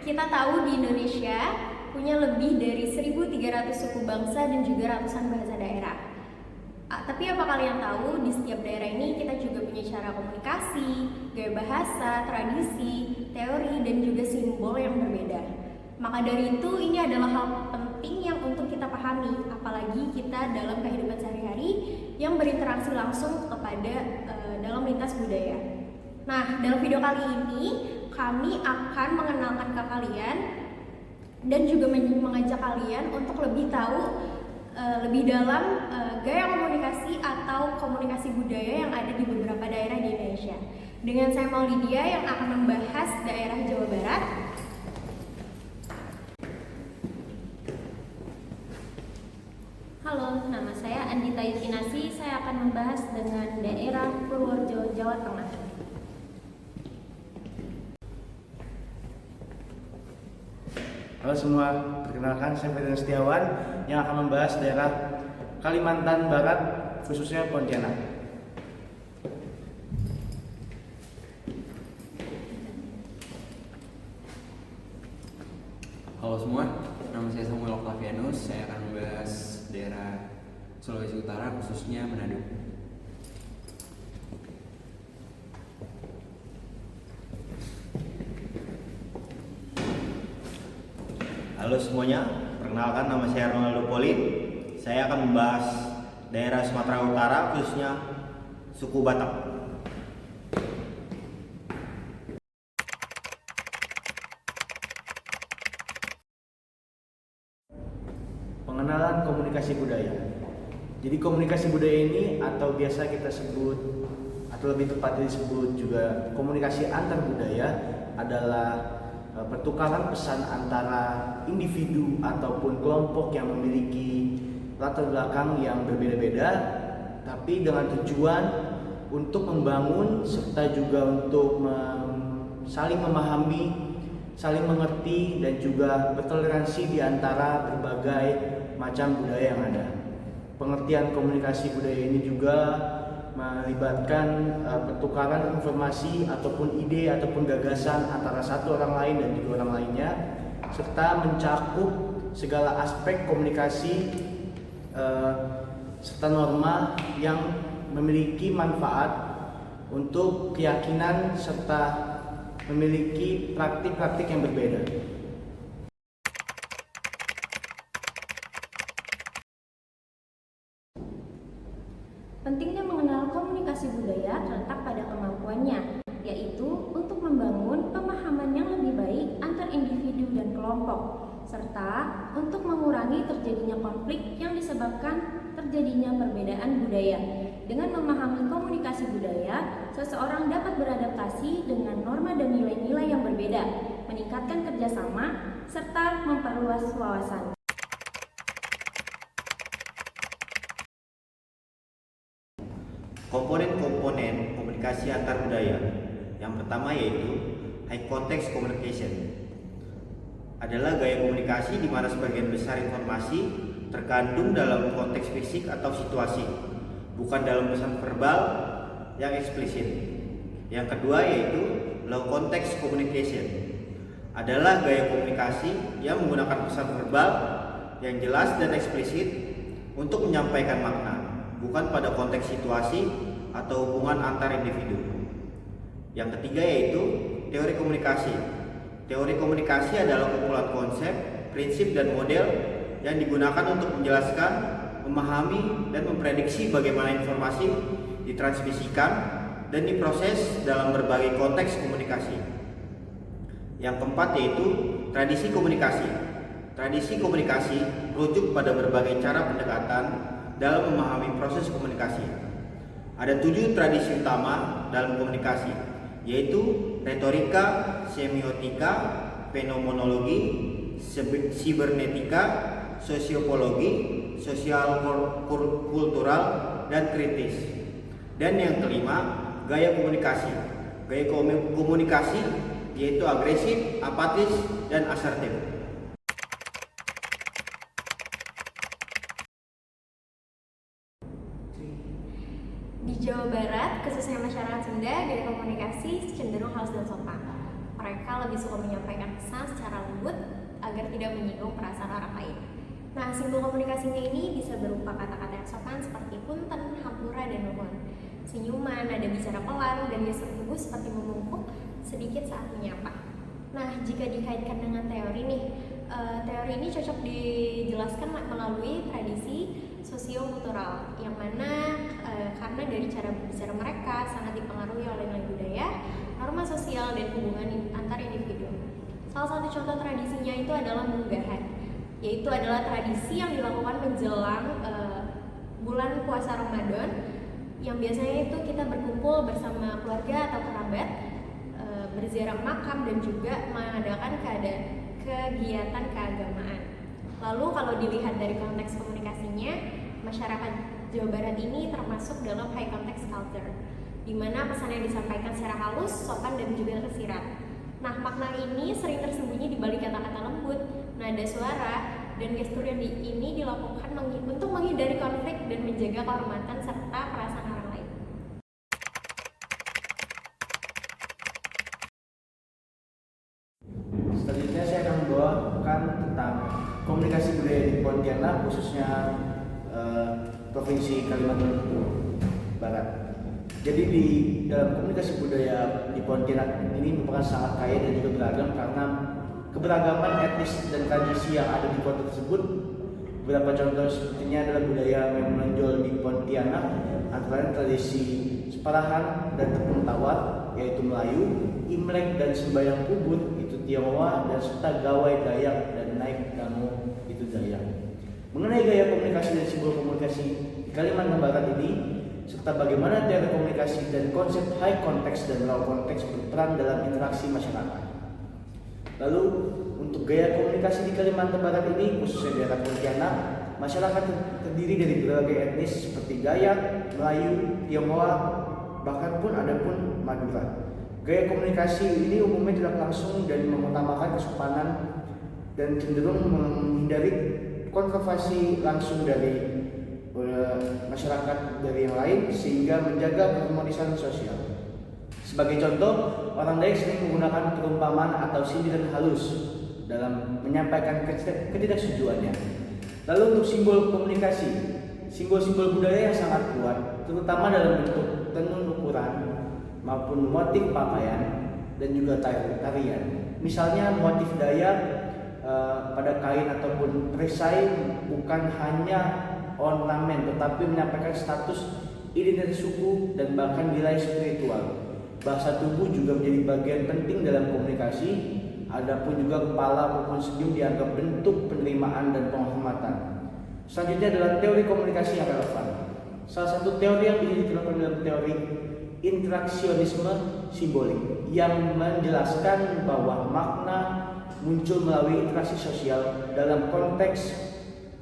Kita tahu di Indonesia punya lebih dari 1.300 suku bangsa dan juga ratusan bahasa daerah. Tapi apa kalian tahu di setiap daerah ini kita juga punya cara komunikasi, gaya bahasa, tradisi, teori, dan juga simbol yang berbeda. Maka dari itu ini adalah hal penting yang untuk kita pahami, apalagi kita dalam kehidupan sehari-hari yang berinteraksi langsung kepada dalam lintas budaya. Nah, dalam video kali ini kami akan mengenalkan ke kalian dan juga mengajak kalian untuk lebih tahu lebih dalam gaya komunikasi atau komunikasi budaya yang ada di beberapa daerah di Indonesia. Dengan saya Maulidia yang akan membahas daerah Jawa Barat. Halo, nama saya Andita Yukinasi. Saya akan membahas dengan daerah Purworejo, Jawa Tengah. Halo semua, perkenalkan saya Ferdian Setiawan yang akan membahas daerah Kalimantan Barat, khususnya Pontianak. Halo semua, nama saya Samuel Octavianus. Saya akan membahas daerah Sulawesi Utara, khususnya Manado. Halo semuanya, perkenalkan nama saya Ronaldo Polin. Saya akan membahas daerah Sumatera Utara, khususnya suku Batak. Pengenalan komunikasi budaya. Jadi komunikasi budaya ini atau biasa kita sebut atau lebih tepatnya disebut juga komunikasi antar budaya adalah pertukaran pesan antara individu ataupun kelompok yang memiliki latar belakang yang berbeda-beda, tapi dengan tujuan untuk membangun serta juga untuk saling memahami, saling mengerti, dan juga bertoleransi di antara berbagai macam budaya yang ada. Pengertian komunikasi budaya ini juga melibatkan pertukaran informasi ataupun ide ataupun gagasan antara satu orang lain dan juga orang lainnya, serta mencakup segala aspek komunikasi serta norma yang memiliki manfaat untuk keyakinan serta memiliki praktik-praktik yang berbeda. Pentingnya mengenal komunikasi budaya terletak pada kemampuannya, yaitu untuk membangun pemahaman yang lebih baik antar individu dan kelompok, serta untuk mengurangi terjadinya konflik yang disebabkan terjadinya perbedaan budaya. Dengan memahami komunikasi budaya, seseorang dapat beradaptasi dengan norma dan nilai-nilai yang berbeda, meningkatkan kerjasama, serta memperluas wawasan. Komponen-komponen komunikasi antar budaya. Yang pertama yaitu high context communication. Adalah gaya komunikasi di mana sebagian besar informasi terkandung dalam konteks fisik atau situasi, bukan dalam pesan verbal yang eksplisit. Yang kedua yaitu low context communication. Adalah gaya komunikasi yang menggunakan pesan verbal yang jelas dan eksplisit untuk menyampaikan makna, bukan pada konteks situasi atau hubungan antar individu. Yang ketiga yaitu teori komunikasi. Teori komunikasi adalah kumpulan konsep, prinsip, dan model yang digunakan untuk menjelaskan, memahami, dan memprediksi bagaimana informasi ditransmisikan dan diproses dalam berbagai konteks komunikasi. Yang keempat yaitu tradisi komunikasi. Tradisi komunikasi merujuk pada berbagai cara pendekatan dalam memahami proses komunikasi. Ada 7 tradisi utama dalam komunikasi, yaitu retorika, semiotika, fenomenologi, sibernetika, sosiopologi, sosial kultural, dan kritis. Dan yang kelima, gaya komunikasi. Gaya komunikasi yaitu agresif, apatis, dan asertif. Di Jawa Barat, khususnya masyarakat Sunda, gaya komunikasi cenderung halus dan sopan. Mereka lebih suka menyampaikan pesan secara lembut agar tidak menyinggung perasaan orang lain. Nah, simbol komunikasinya ini bisa berupa kata-kata yang sopan seperti punten, hampura, dan nuhun. Senyuman, nada bicara pelan, dan gestur tubuh seperti membungkuk sedikit saat menyapa. Nah, jika dikaitkan dengan teori nih, teori ini cocok dijelaskan melalui tradisi sosiokultural, yang mana karena dari cara berbicara mereka sangat dipengaruhi oleh nilai budaya, norma sosial, dan hubungan antar individu. Salah satu contoh tradisinya itu adalah munggahan, yaitu adalah tradisi yang dilakukan menjelang bulan puasa Ramadan, yang biasanya itu kita berkumpul bersama keluarga atau kerabat, berziarah makam, dan juga mengadakan kegiatan keagamaan. Lalu kalau dilihat dari konteks komunikasinya, masyarakat Jawa Barat ini termasuk dalam high context culture, di mana pesan yang disampaikan secara halus, sopan, dan juga tersirat. Nah, makna ini sering tersembunyi di balik kata-kata lembut, nada suara, dan gestur yang ini dilakukan untuk menghindari konflik dan menjaga kehormatan serta perasaan orang lain. Selanjutnya saya akan membawakan tentang komunikasi budaya di Pontianak, khususnya Provinsi Kalimantan Barat. Jadi di dalam komunikasi budaya di Pontianak ini merupakan sangat kaya dan juga beragam karena keberagaman etnis dan tradisi yang ada di kota tersebut. Beberapa contoh sepertinya adalah budaya yang menonjol di Pontianak, antara lain tradisi separahan dan tepung tawar, yaitu Melayu, Imlek dan sembahyang kubur, itu Tionghoa, dan serta gawai Dayak dan naik damu, itu Dayak. Mengenai gaya komunikasi dan simbol komunikasi di Kalimantan Barat ini, serta bagaimana teori komunikasi dan konsep high context dan low context berperan dalam interaksi masyarakat. Lalu untuk gaya komunikasi di Kalimantan Barat ini, khususnya daerah Pontianak, masyarakat terdiri dari berbagai etnis seperti Dayak, Melayu, Tionghoa, bahkan pun ada pun Madura. Gaya komunikasi ini umumnya tidak langsung dan mengutamakan kesopanan dan cenderung menghindari kontroversi langsung dari masyarakat dari yang lain, sehingga menjaga keharmonisan sosial. Sebagai contoh, orang Dayak sering menggunakan perumpamaan atau sindiran halus dalam menyampaikan ketidaksetujuannya. Lalu untuk simbol komunikasi, simbol-simbol budaya yang sangat kuat, terutama dalam bentuk tenun ukuran maupun motif pakaian dan juga tarian. Misalnya motif Dayak pada kain ataupun perisai bukan hanya ornamen, tetapi menyampaikan status identitas suku dan bahkan nilai spiritual. Bahasa tubuh juga menjadi bagian penting dalam komunikasi. Adapun juga kepala maupun senyum dianggap bentuk penerimaan dan penghormatan. Selanjutnya adalah teori komunikasi yang relevan. Salah satu teori yang bisa diterapkan dalam teori interaksionisme simbolik, yang menjelaskan bahwa makna muncul melalui interaksi sosial dalam konteks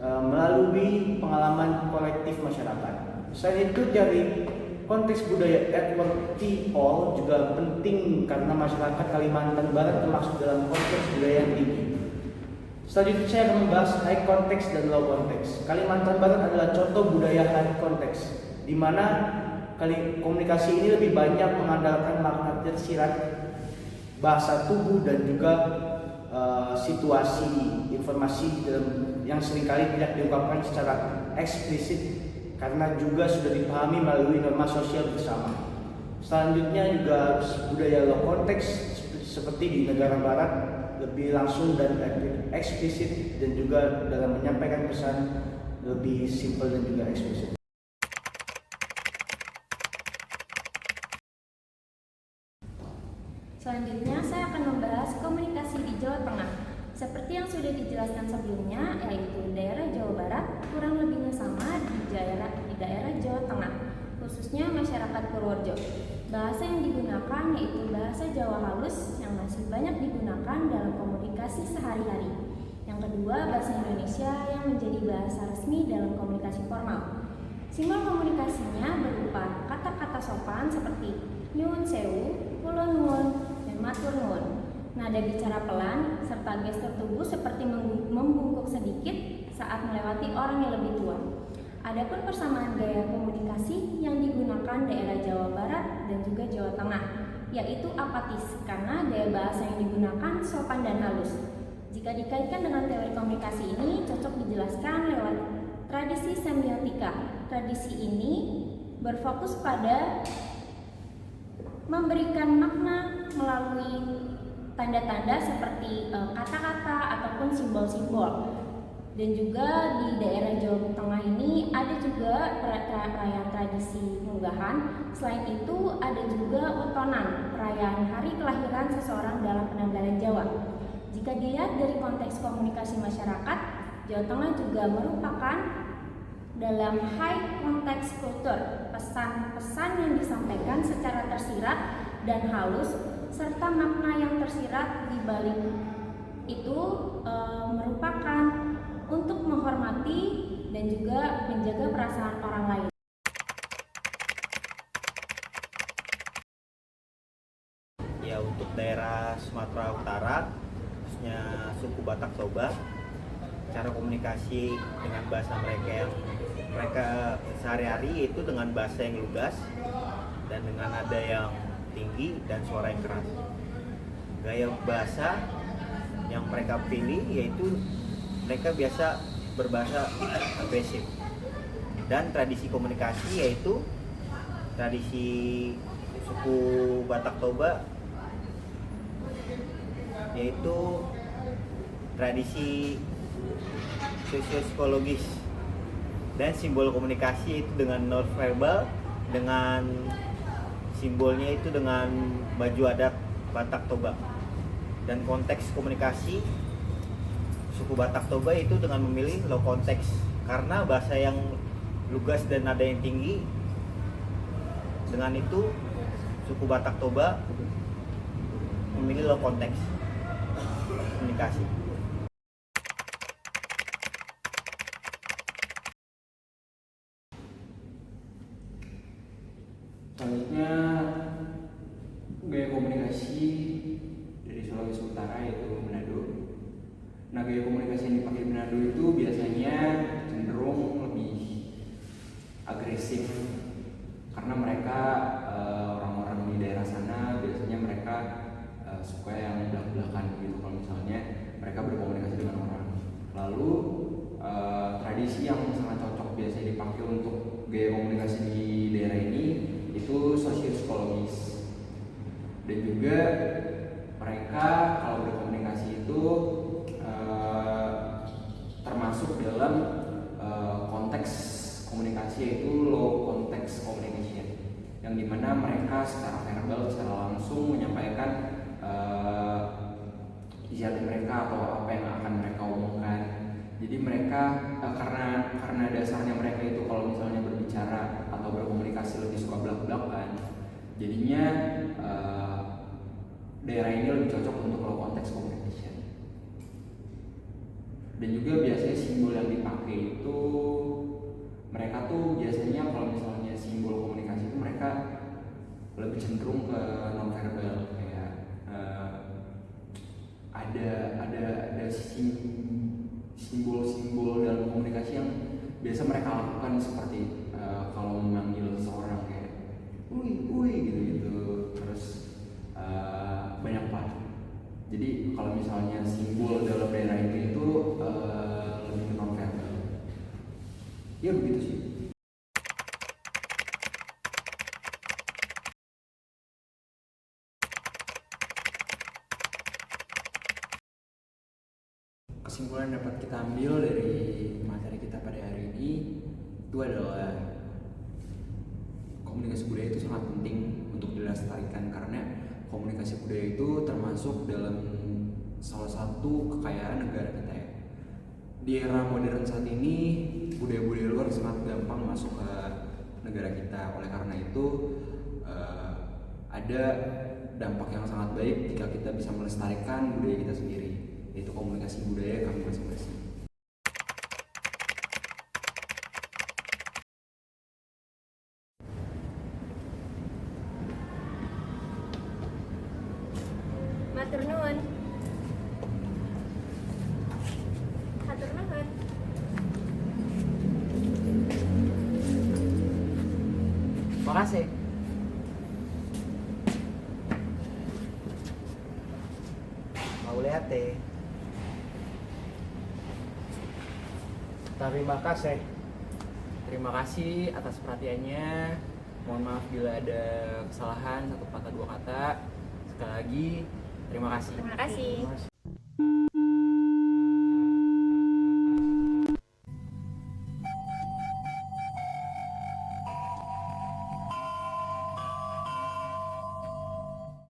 melalui pengalaman kolektif masyarakat. Selain itu, teori konteks budaya Edward T. Hall juga penting karena masyarakat Kalimantan Barat termasuk dalam konteks budaya yang tinggi. Selanjutnya saya akan membahas high context dan low context. Kalimantan Barat adalah contoh budaya high context, di mana komunikasi ini lebih banyak mengandalkan makna tersirat, bahasa tubuh, dan juga situasi informasi yang seringkali tidak diungkapkan secara eksplisit karena juga sudah dipahami melalui norma sosial bersama. Selanjutnya juga budaya low context seperti di negara barat lebih langsung dan eksplisit, dan juga dalam menyampaikan pesan lebih simpel dan juga eksplisit. Selanjutnya saya akan membahas komunikasi di Jawa Tengah. Seperti yang sudah dijelaskan sebelumnya, yaitu daerah Jawa Barat kurang lebihnya sama di daerah Jawa Tengah, khususnya masyarakat Purworejo. Bahasa yang digunakan yaitu bahasa Jawa halus yang masih banyak digunakan dalam komunikasi sehari-hari. Yang kedua, bahasa Indonesia yang menjadi bahasa resmi dalam komunikasi formal. Simbol komunikasinya berupa kata-kata sopan seperti nyuwun sewu, kula nuwun, dan matur nuwun. nada bicara pelan, serta gestur tubuh seperti membungkuk sedikit saat melewati orang yang lebih tua. Adapun persamaan gaya komunikasi yang digunakan daerah Jawa Barat dan juga Jawa Tengah, yaitu apatis karena gaya bahasa yang digunakan sopan dan halus. Jika dikaitkan dengan teori komunikasi ini, cocok dijelaskan lewat tradisi semiotika. Tradisi ini berfokus pada memberikan makna melalui tanda-tanda seperti kata-kata ataupun simbol-simbol. Dan juga di daerah Jawa Tengah ini ada juga perayaan tradisi munggahan. Selain itu ada juga wetonan, perayaan hari kelahiran seseorang dalam penanggalan Jawa. Jika dilihat dari konteks komunikasi masyarakat, Jawa Tengah juga merupakan dalam high context culture, pesan-pesan yang disampaikan secara tersirat dan halus serta makna yang tersirat di balik itu merupakan untuk menghormati dan juga menjaga perasaan orang lain. Ya, untuk daerah Sumatera Utara, khususnya suku Batak Toba, cara komunikasi dengan bahasa mereka sehari-hari yaitu dengan bahasa yang lugas dan dengan nada yang tinggi dan suara yang keras. Gaya bahasa yang mereka pilih yaitu mereka biasa berbahasa agresif. Dan tradisi komunikasi yaitu tradisi suku Batak Toba yaitu tradisi sosiopsikologis, dan simbol komunikasi itu dengan nonverbal, dengan simbolnya itu dengan baju adat Batak Toba. Dan konteks komunikasi suku Batak Toba itu dengan memilih low konteks karena bahasa yang lugas dan nada yang tinggi. Dengan itu suku Batak Toba memilih low konteks komunikasi. Selanjutnya gaya komunikasi dari Sulawesi Utara yaitu Manado. Nah, gaya komunikasi yang dipakai di Manado itu biasanya cenderung lebih agresif karena mereka orang-orang di daerah sana biasanya mereka suka yang belak-belakan gitu kalau misalnya mereka berkomunikasi dengan orang. Lalu tradisi yang sangat cocok biasanya dipakai untuk gaya komunikasi di daerah ini itu sosiopsikologis. Dan juga mereka kalau berkomunikasi itu termasuk dalam konteks komunikasi yaitu low context communication, yang dimana mereka secara verbal, secara langsung menyampaikan isi hati mereka atau apa yang akan mereka omongkan. Jadi mereka karena dasarnya mereka itu kalau misalnya berbicara atau berkomunikasi lebih suka belak-belakan, jadinya daerah ini lebih cocok untuk low context communication. Dan juga biasanya simbol yang dipakai itu mereka tuh biasanya kalau misalnya simbol komunikasi itu mereka lebih cenderung ke nonverbal, kayak ada simbol-simbol dalam komunikasi yang biasa mereka lakukan seperti kalau memanggil seseorang kayak uy gitu, terus banyak pak. Jadi kalau misalnya simbol dalam daerah itu lebih ke nonverbal. Ya begitu sih. Kesimpulan yang dapat kita ambil dari materi kita pada hari ini itu adalah komunikasi budaya itu sangat penting untuk dilestarikan karena komunikasi budaya itu termasuk dalam salah satu kekayaan negara kita ya. Di era modern saat ini budaya-budaya luar sangat gampang masuk ke negara kita. Oleh karena itu ada dampak yang sangat baik jika kita bisa melestarikan budaya kita sendiri, yaitu komunikasi budaya kami masing-masing. Matur nuwun. kasih. Mau lihat teh. Terima kasih. Terima kasih atas perhatiannya. Mohon maaf bila ada kesalahan satu kata dua kata. Sekali lagi terima kasih. Terima kasih. Terima kasih.